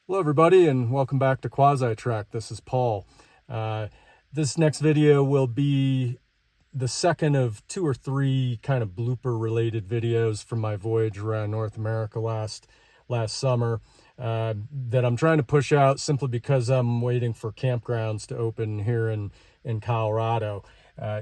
Hello everybody and welcome back to Quasi Track. This is Paul. This next video will be the second of two or three kind of blooper related videos from my voyage around North America last summer that I'm trying to push out simply because I'm waiting for campgrounds to open here in Colorado.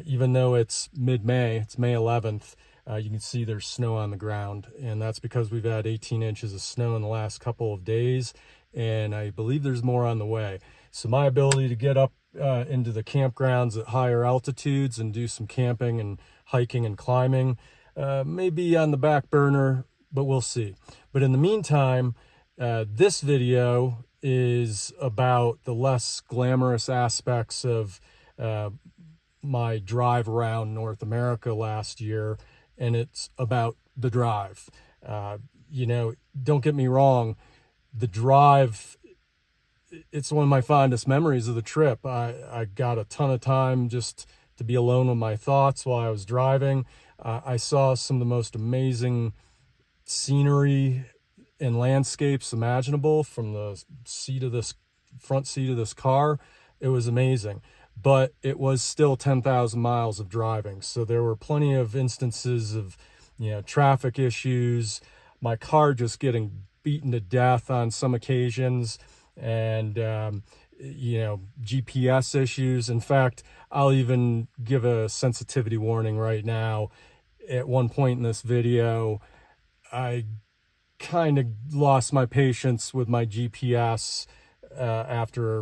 Even though it's mid-May, it's May 11th, you can see there's snow on the ground, and that's because we've had 18 inches of snow in the last couple of days, and I believe there's more on the way. So my ability to get up into the campgrounds at higher altitudes and do some camping and hiking and climbing may be on the back burner, but we'll see. But in the meantime, this video is about the less glamorous aspects of my drive around North America last year, and it's about the drive. Don't get me wrong, the drive, it's one of my fondest memories of the trip. I got a ton of time just to be alone with my thoughts while I was driving. I saw some of the most amazing scenery and landscapes imaginable from the front seat of this car. It was amazing, but it was still 10,000 miles of driving. So there were plenty of instances of, traffic issues, my car just getting beaten to death on some occasions, and GPS issues. In fact, I'll even give a sensitivity warning right now. At one point in this video, I kind of lost my patience with my GPS after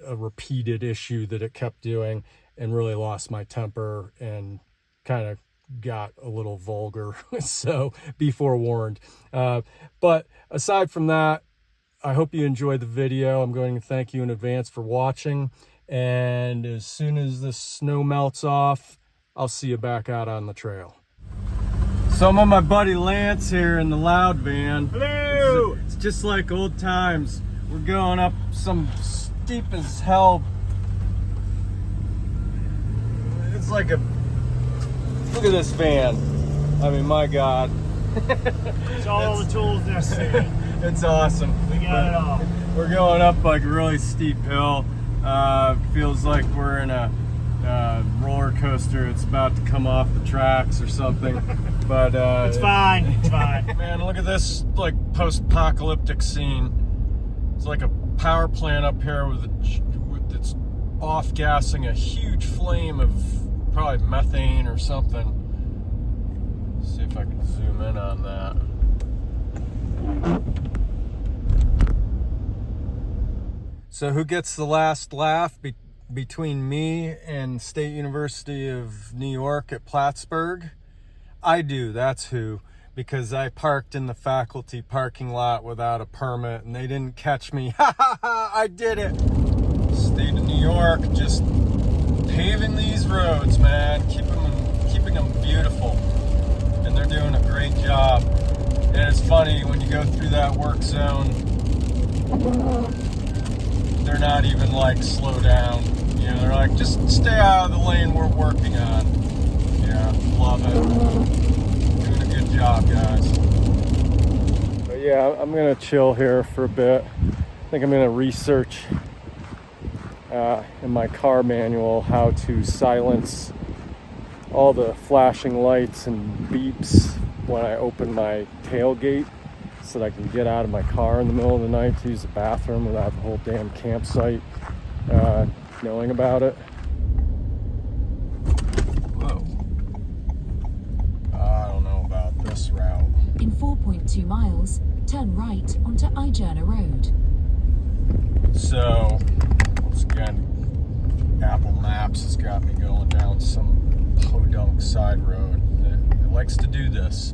a repeated issue that it kept doing, and really lost my temper and kind of got a little vulgar. So be forewarned. But aside from that, I hope you enjoyed the video. I'm going to thank you in advance for watching, and as soon as the snow melts off, I'll see you back out on the trail. So I'm with my buddy Lance here in the loud van. Hello! It's just like old times. We're going up some steep as hell. It's like look at this van. I mean, my God. It's all the tools necessary. It's awesome. We got it all. We're going up like a really steep hill. Feels like we're in a roller coaster. It's about to come off the tracks or something. But it's fine. It's fine. Man, look at this like post-apocalyptic scene. It's like a power plant up here with it's off-gassing a huge flame of probably methane or something. Let's see if I can zoom in on that. So who gets the last laugh between me and State University of New York at Plattsburgh? I do, that's who, because I parked in the faculty parking lot without a permit and they didn't catch me. Ha ha ha, I did it. State of New York just paving these roads, man, keeping them beautiful, and they're doing a great job. And it's funny, when you go through that work zone, they're not even like slow down. They're like, just stay out of the lane we're working on. Yeah, love it. Doing a good job, guys. But yeah, I'm gonna chill here for a bit. I think I'm gonna research in my car manual how to silence all the flashing lights and beeps when I open my tailgate, so that I can get out of my car in the middle of the night to use the bathroom without the whole damn campsite knowing about it. Whoa. I don't know about this route. In 4.2 miles, turn right onto Ijerna Road. So, once again, Apple Maps has got me going down some podunk side road. It likes to do this.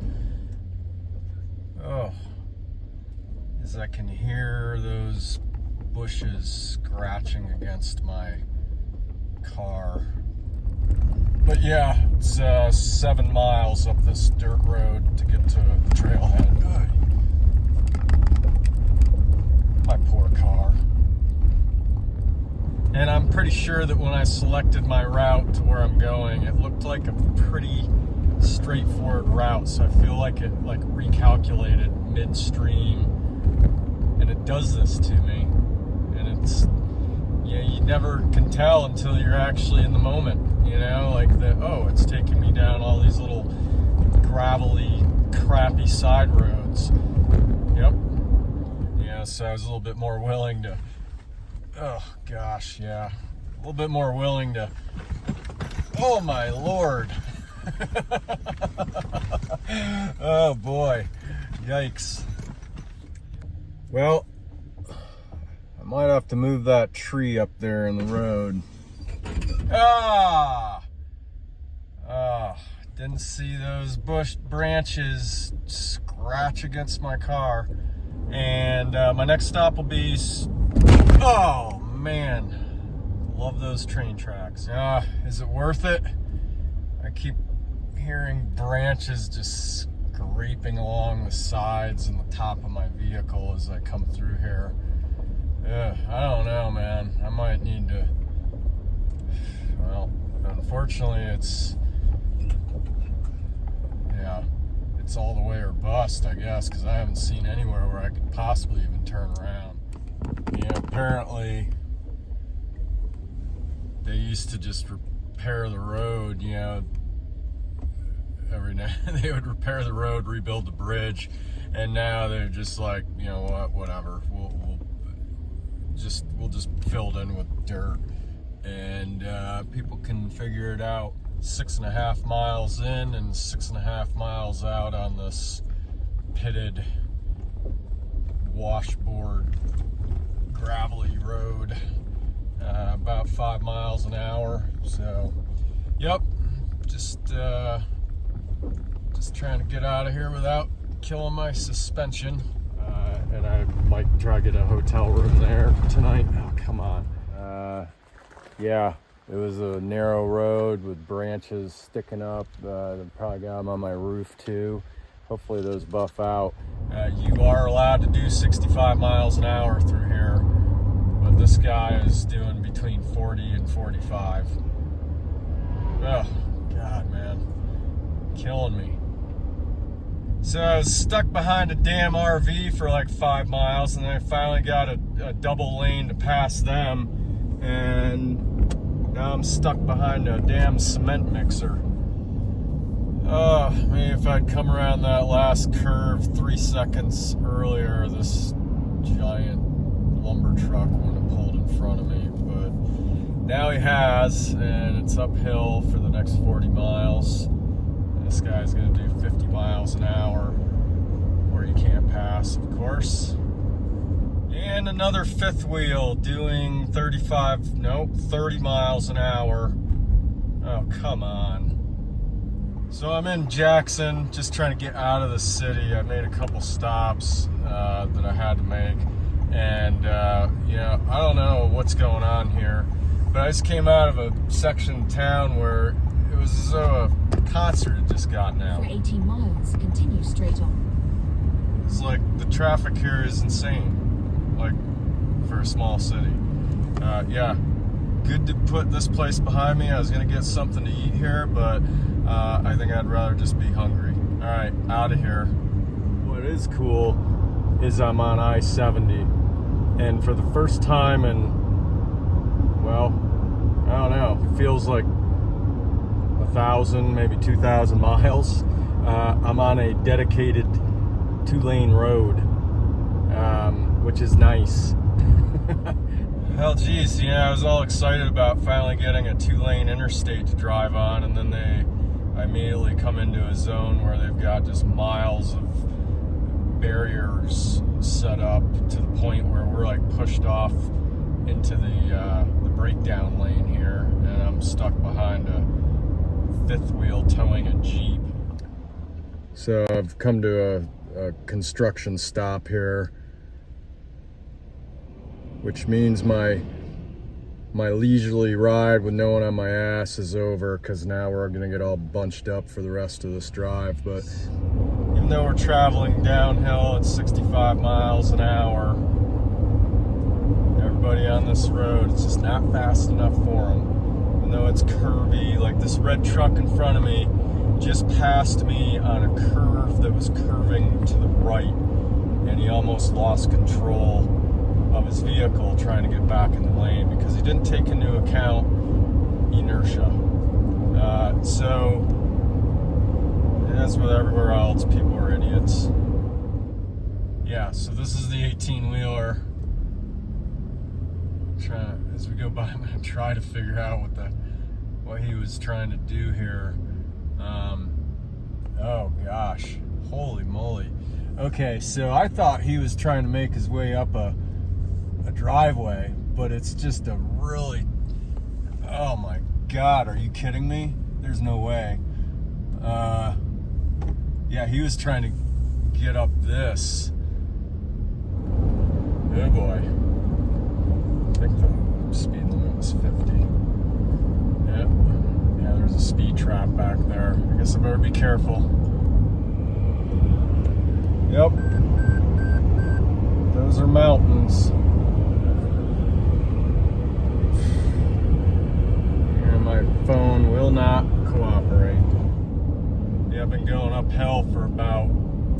Oh, as I can hear those bushes scratching against my car. But yeah, it's 7 miles up this dirt road to get to the trailhead. My poor car. And I'm pretty sure that when I selected my route to where I'm going, it looked like a pretty straightforward route. So I feel like it recalculated midstream and it does this to me. And it's, yeah, you never can tell until you're actually in the moment, you know, like oh, it's taking me down all these little gravelly, crappy side roads. Yep. Yeah, so I was a little bit more willing to, oh gosh, yeah, a little bit more willing to, oh my Lord. Oh boy, yikes. Well, I might have to move that tree up there in the road. Didn't see those bush branches scratch against my car. And my next stop will be, oh man, love those train tracks. Is it worth it? I keep hearing branches just scraping along the sides and the top of my vehicle as I come through here. I don't know, man. I might need to, well, unfortunately it's all the way or bust, I guess, because I haven't seen anywhere where I could possibly even turn around. Yeah, apparently they used to just repair the road, you know, every now they would repair the road, rebuild the bridge, and now they're just like, you know what, whatever, we'll just fill it in with dirt, and people can figure it out 6.5 miles in and 6.5 miles out on this pitted washboard gravelly road, about 5 miles an hour. So yep, just trying to get out of here without killing my suspension, and I might try to get a hotel room there tonight. Oh, come on. Yeah, it was a narrow road with branches sticking up. Probably got them on my roof too. Hopefully those buff out. You are allowed to do 65 miles an hour through here, but this guy is doing between 40 and 45. Oh, God, man. Killing me. So I was stuck behind a damn RV for like 5 miles, and then I finally got a double lane to pass them, and now I'm stuck behind a damn cement mixer. Oh, maybe if I'd come around that last curve 3 seconds earlier, this giant lumber truck wouldn't have pulled in front of me, but now he has, and it's uphill for the next 40 miles. This guy's gonna do 50 miles an hour, where you can't pass, of course. And another fifth wheel doing 30 miles an hour. Oh, come on. So I'm in Jackson, just trying to get out of the city. I made a couple stops that I had to make. And, yeah, I don't know what's going on here, but I just came out of a section of town where it was as though a concert had just gotten out. For 18 miles, continue straight on. It's like the traffic here is insane, like for a small city. Yeah, good to put this place behind me. I was gonna get something to eat here, but I think I'd rather just be hungry. All right, out of here. What is cool is I'm on I-70, and for the first time in, well, I don't know, feels like 1,000, maybe 2,000 miles. I'm on a dedicated 2-lane road, which is nice. Well, geez, yeah, I was all excited about finally getting a 2-lane interstate to drive on, and then I immediately come into a zone where they've got just miles of barriers set up to the point where we're like pushed off into the breakdown lane here, and I'm stuck behind a fifth wheel towing a Jeep. So I've come to a construction stop here, which means my leisurely ride with no one on my ass is over, because now we're gonna get all bunched up for the rest of this drive. But even though we're traveling downhill at 65 miles an hour, everybody on this road, it's just not fast enough for them. Even though it's curvy, like this red truck in front of me just passed me on a curve that was curving to the right. and he almost lost control of his vehicle trying to get back in the lane because he didn't take into account inertia. So as with everywhere else, people are idiots. Yeah, so this is the 18-wheeler. As we go by, I'm gonna try to figure out what he was trying to do here. Oh gosh, holy moly. Okay, so I thought he was trying to make his way up a driveway, but it's just a really, oh my God, are you kidding me? There's no way. Yeah, he was trying to get up this. Oh boy. I think the speed limit was 50. Yeah, there's a speed trap back there. I guess I better be careful. Yep. Those are mountains. And my phone will not cooperate. Yeah, I've been going uphill for about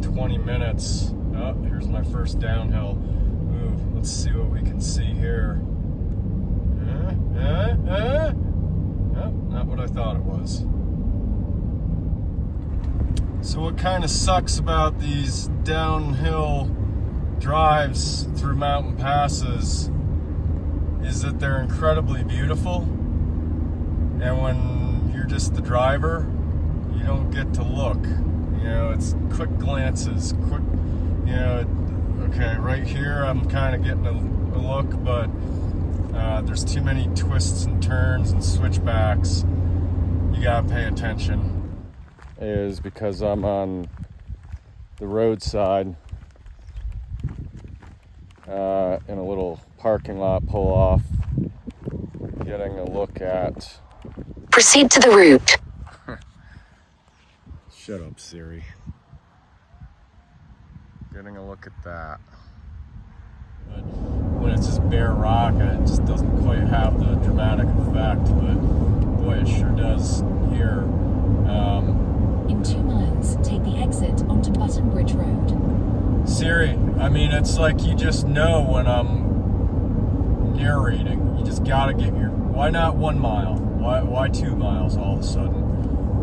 20 minutes. Oh, here's my first downhill. Ooh, let's see what we can see here. Oh, not what I thought it was. So what kind of sucks about these downhill drives through mountain passes is that they're incredibly beautiful, and when you're just the driver, you don't get to look. You know, it's quick glances, okay, right here I'm kind of getting a look, but there's too many twists and turns and switchbacks. You gotta pay attention. Is because I'm on the roadside in a little parking lot pull off, getting a look at. Proceed to the route. Shut up, Siri. Getting a look at that. But when it's just bare rock, it just doesn't quite have the dramatic effect, but boy, it sure does here. In 2 miles, take the exit onto Button Bridge Road. Siri, I mean, it's like you just know when I'm narrating. You just gotta get why not 1 mile? Why 2 miles all of a sudden?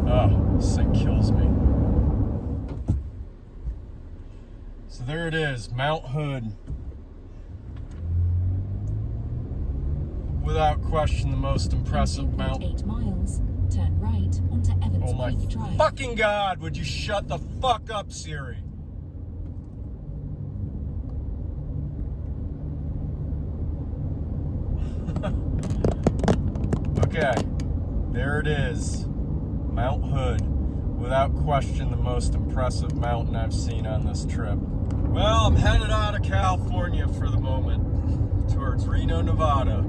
Oh, this thing kills me. So there it is, Mount Hood. Without question, the most impressive mountain. 8 miles, turn right onto Evans Oh my Creek Drive. fucking God, would you shut the fuck up, Siri? Okay, there it is, Mount Hood. Without question, the most impressive mountain I've seen on this trip. Well, I'm headed out of California for the moment, towards Reno, Nevada.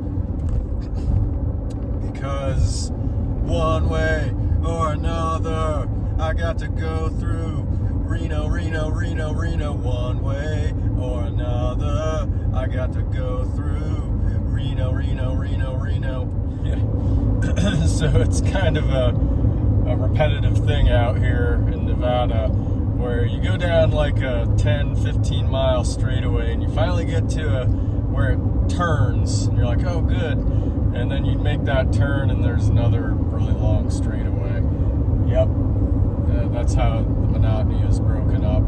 Because one way or another, I got to go through Reno. One way or another, I got to go through Reno. Yeah. So it's kind of a repetitive thing out here in Nevada, where you go down like a 10-15 mile straightaway and you finally get to where it turns and you're like, oh good, and then you make that turn and there's another really long straightaway. Yep, that's how the monotony is broken up.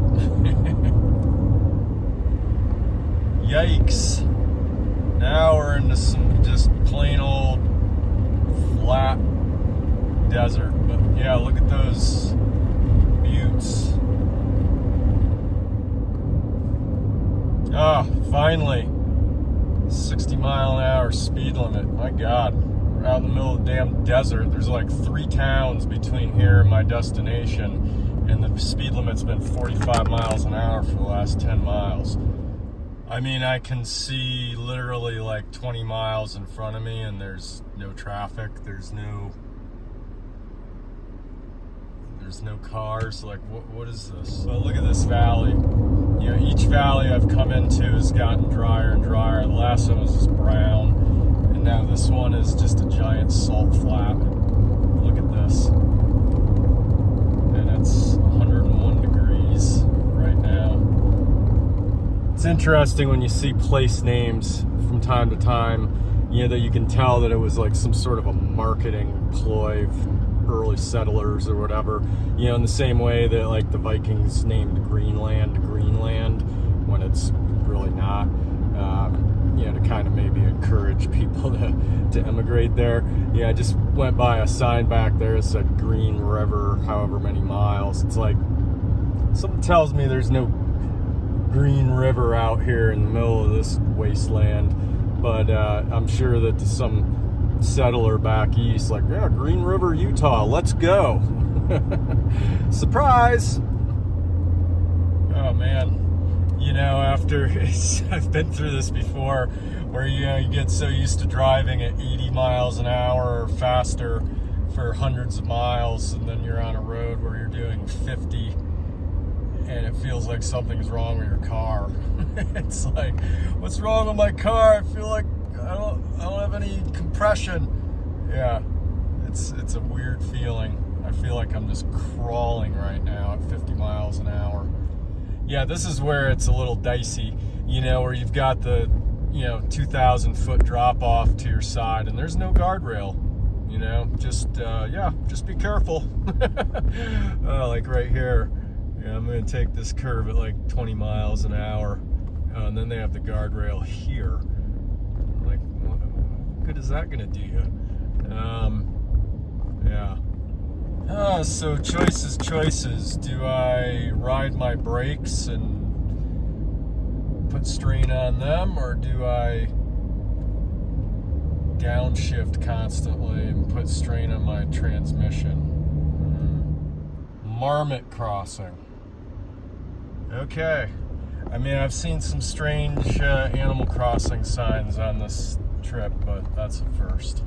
Yikes. Now we're into some just plain old flat desert. But yeah, look at those buttes. Ah, finally. 60 mile an hour speed limit. My God. We're out in the middle of the damn desert. There's like 3 towns between here and my destination, and the speed limit's been 45 miles an hour for the last 10 miles. I mean, I can see literally like 20 miles in front of me and there's no traffic. There's no cars. Like, what is this? Well, look at this valley. You know, each valley I've come into has gotten drier and drier. The last one was just brown, and now this one is just a giant salt flat. Look at this. And it's 101 degrees right now. It's interesting when you see place names from time to time, you know, that you can tell that it was like some sort of a marketing ploy from early settlers or whatever. You know, in the same way that like the Vikings named Greenland when it's really not. You know, to kind of maybe encourage people to emigrate there. Yeah, I just went by a sign back there. It said Green River, however many miles. It's like, something tells me there's no Green River out here in the middle of this wasteland. But I'm sure that to some settler back east, like, yeah, Green River, Utah, let's go. Surprise! Oh, man. You know, after I've been through this before, where you get so used to driving at 80 miles an hour or faster for hundreds of miles, and then you're on a road where you're doing 50, and it feels like something's wrong with your car. It's like, what's wrong with my car? I feel like I don't have any compression. Yeah, it's a weird feeling. I feel like I'm just crawling right now at 50 miles an hour. Yeah, this is where it's a little dicey, you know, where you've got the, 2,000 foot drop off to your side and there's no guardrail, you know, just be careful. Like right here, I'm going to take this curve at like 20 miles an hour, and then they have the guardrail here. Like, what good is that going to do you? Yeah. So choices. Do I ride my brakes and put strain on them, or do I downshift constantly and put strain on my transmission? Marmot crossing. Okay. I mean, I've seen some strange Animal Crossing signs on this trip, but that's a first.